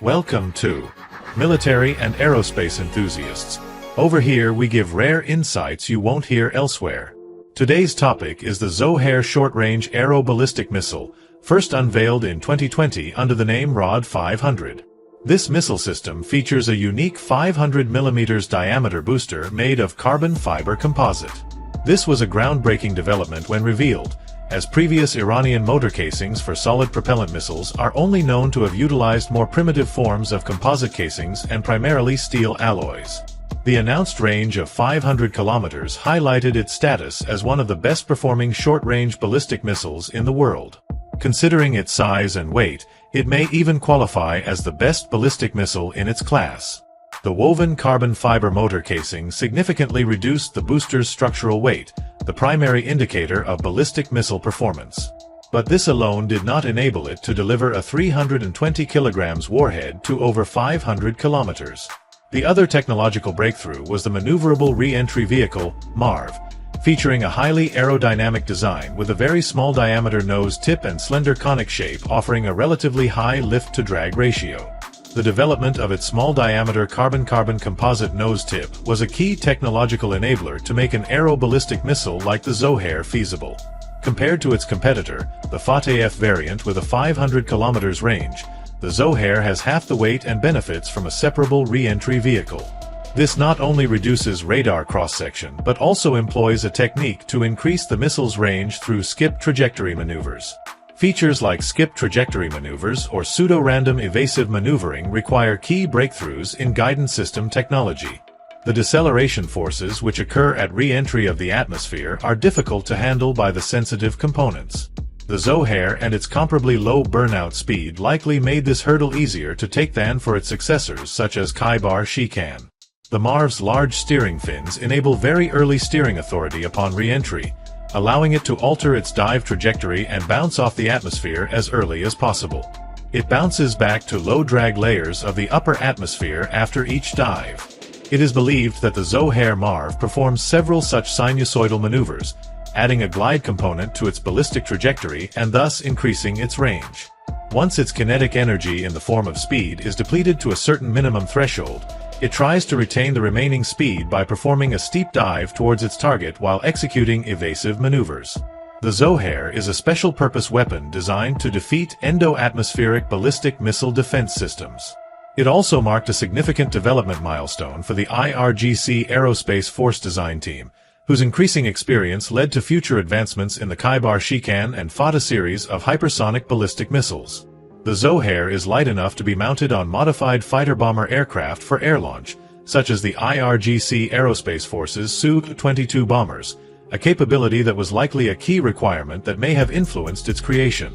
Welcome to Military and Aerospace Enthusiasts. Over here we give rare insights you won't hear elsewhere. Today's topic is the Zohare short-range aeroballistic missile, first unveiled in 2020 under the name ROD 500. This missile system features a unique 500 mm diameter booster made of carbon fiber composite. This was a groundbreaking development when revealed, as previous Iranian motor casings for solid propellant missiles are only known to have utilized more primitive forms of composite casings and primarily steel alloys. The announced range of 500 kilometers highlighted its status as one of the best-performing short-range ballistic missiles in the world. Considering its size and weight, it may even qualify as the best ballistic missile in its class. The woven carbon fiber motor casing significantly reduced the booster's structural weight, the primary indicator of ballistic missile performance. But this alone did not enable it to deliver a 320 kg warhead to over 500 kilometers. The other technological breakthrough was the maneuverable re-entry vehicle, MARV, featuring a highly aerodynamic design with a very small diameter nose tip and slender conic shape, offering a relatively high lift-to-drag ratio. The development of its small-diameter carbon-carbon composite nose tip was a key technological enabler to make an aeroballistic missile like the Zohare feasible. Compared to its competitor, the Fateh F variant with a 500 km range, the Zohare has half the weight and benefits from a separable re-entry vehicle. This not only reduces radar cross-section but also employs a technique to increase the missile's range through skip trajectory maneuvers. Features like skip trajectory maneuvers or pseudo-random evasive maneuvering require key breakthroughs in guidance system technology. The deceleration forces which occur at re-entry of the atmosphere are difficult to handle by the sensitive components. The Zohare and its comparably low burnout speed likely made this hurdle easier to take than for its successors such as Shikan. The MARV's large steering fins enable very early steering authority upon re-entry, allowing it to alter its dive trajectory and bounce off the atmosphere as early as possible. It bounces back to low-drag layers of the upper atmosphere after each dive. It is believed that the Zohare MARV performs several such sinusoidal maneuvers, adding a glide component to its ballistic trajectory and thus increasing its range. Once its kinetic energy in the form of speed is depleted to a certain minimum threshold, it tries to retain the remaining speed by performing a steep dive towards its target while executing evasive maneuvers. The Zohare is a special-purpose weapon designed to defeat endo-atmospheric ballistic missile defense systems. It also marked a significant development milestone for the IRGC Aerospace Force Design Team, whose increasing experience led to future advancements in the Shikan and Fateh series of hypersonic ballistic missiles. The Zohare is light enough to be mounted on modified fighter-bomber aircraft for air launch, such as the IRGC Aerospace Force's Su-22 bombers, a capability that was likely a key requirement that may have influenced its creation.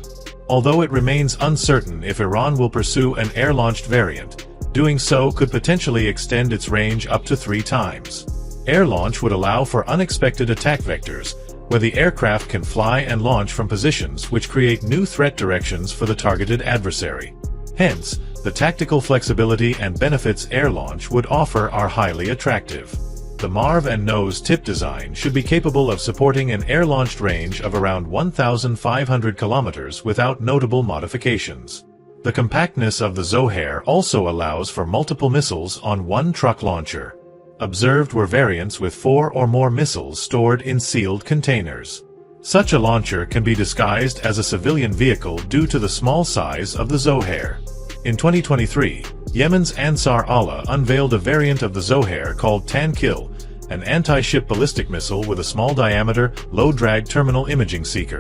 Although it remains uncertain if Iran will pursue an air-launched variant, doing so could potentially extend its range up to 3 times. Air launch would allow for unexpected attack vectors, where the aircraft can fly and launch from positions which create new threat directions for the targeted adversary. Hence, the tactical flexibility and benefits air launch would offer are highly attractive. The MARV and nose tip design should be capable of supporting an air-launched range of around 1,500 kilometers without notable modifications. The compactness of the Zohare also allows for multiple missiles on one truck launcher. Observed were variants with 4 or more missiles stored in sealed containers. Such a launcher can be disguised as a civilian vehicle due to the small size of the Zohare. In 2023, Yemen's Ansar unveiled a variant of the Zohare called Tankil, an anti-ship ballistic missile with a small diameter, low-drag terminal imaging seeker.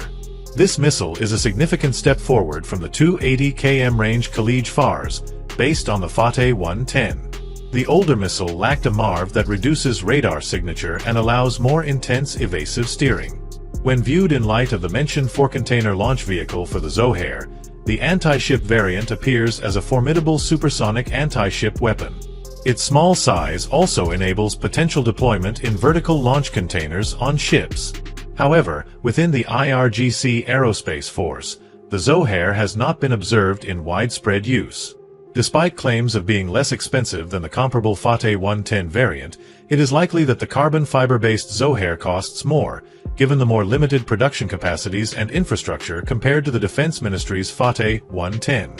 This missile is a significant step forward from the 280 km range Khalij Fars, based on the Fateh 110. The older missile lacked a MARV that reduces radar signature and allows more intense evasive steering. When viewed in light of the mentioned 4-container launch vehicle for the Zohare, the anti-ship variant appears as a formidable supersonic anti-ship weapon. Its small size also enables potential deployment in vertical launch containers on ships. However, within the IRGC Aerospace Force, the Zohare has not been observed in widespread use. Despite claims of being less expensive than the comparable Fateh 110 variant, it is likely that the carbon fiber-based Zohare costs more, given the more limited production capacities and infrastructure compared to the Defense Ministry's Fateh 110.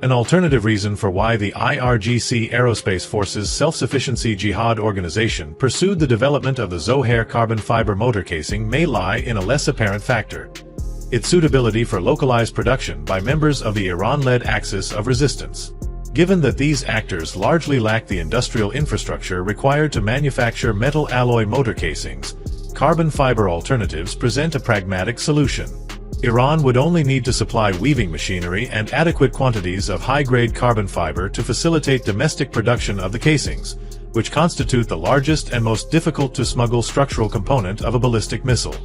An alternative reason for why the IRGC Aerospace Forces Self-Sufficiency Jihad organization pursued the development of the Zohare carbon fiber motor casing may lie in a less apparent factor: its suitability for localized production by members of the Iran-led axis of resistance. Given that these actors largely lack the industrial infrastructure required to manufacture metal alloy motor casings, carbon fiber alternatives present a pragmatic solution. Iran would only need to supply weaving machinery and adequate quantities of high-grade carbon fiber to facilitate domestic production of the casings, which constitute the largest and most difficult to smuggle structural component of a ballistic missile.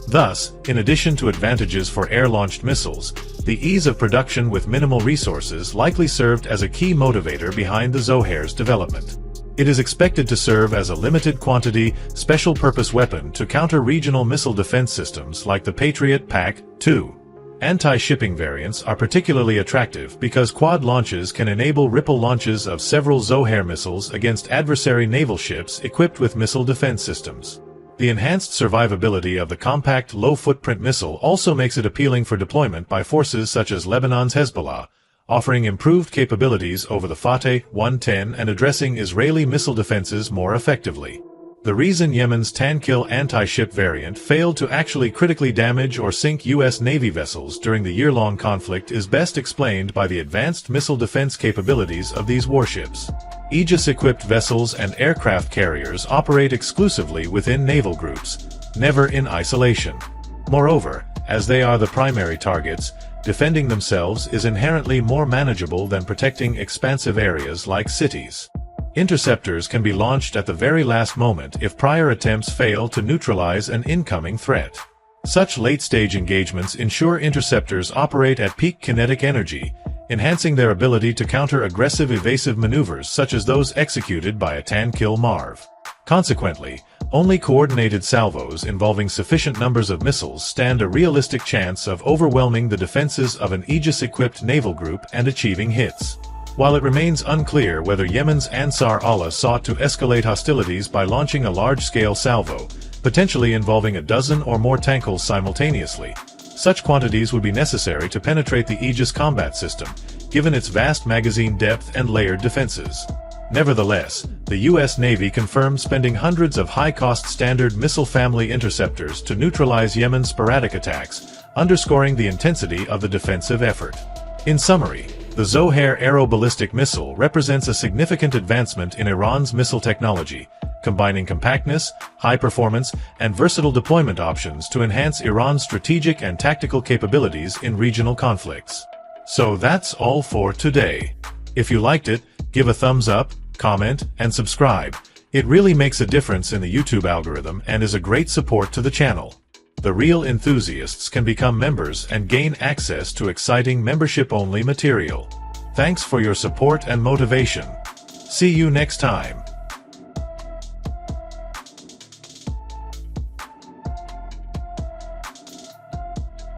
Thus, in addition to advantages for air-launched missiles, the ease of production with minimal resources likely served as a key motivator behind the Zohare's development. It is expected to serve as a limited-quantity, special-purpose weapon to counter regional missile defense systems like the Patriot PAC-2. Anti-shipping variants are particularly attractive because quad launches can enable ripple launches of several Zohare missiles against adversary naval ships equipped with missile defense systems. The enhanced survivability of the compact, low-footprint missile also makes it appealing for deployment by forces such as Lebanon's Hezbollah, offering improved capabilities over the Fateh 110 and addressing Israeli missile defenses more effectively. The reason Yemen's Tankill anti-ship variant failed to actually critically damage or sink U.S. Navy vessels during the year-long conflict is best explained by the advanced missile defense capabilities of these warships. Aegis-equipped vessels and aircraft carriers operate exclusively within naval groups, never in isolation. Moreover, as they are the primary targets, defending themselves is inherently more manageable than protecting expansive areas like cities. Interceptors can be launched at the very last moment if prior attempts fail to neutralize an incoming threat. Such late-stage engagements ensure interceptors operate at peak kinetic energy, enhancing their ability to counter aggressive evasive maneuvers such as those executed by a Tankill MARV. Consequently, only coordinated salvos involving sufficient numbers of missiles stand a realistic chance of overwhelming the defenses of an Aegis-equipped naval group and achieving hits. While it remains unclear whether Yemen's Ansar Allah sought to escalate hostilities by launching a large-scale salvo, potentially involving a dozen or more Tankills simultaneously, such quantities would be necessary to penetrate the Aegis combat system, given its vast magazine depth and layered defenses. Nevertheless, the U.S. Navy confirmed spending hundreds of high-cost Standard Missile family interceptors to neutralize Yemen's sporadic attacks, underscoring the intensity of the defensive effort. In summary, the Zohare Aeroballistic missile represents a significant advancement in Iran's missile technology, combining compactness, high performance, and versatile deployment options to enhance Iran's strategic and tactical capabilities in regional conflicts. So that's all for today. If you liked it, give a thumbs up, comment, and subscribe. It really makes a difference in the YouTube algorithm and is a great support to the channel. The real enthusiasts can become members and gain access to exciting membership-only material. Thanks for your support and motivation. See you next time.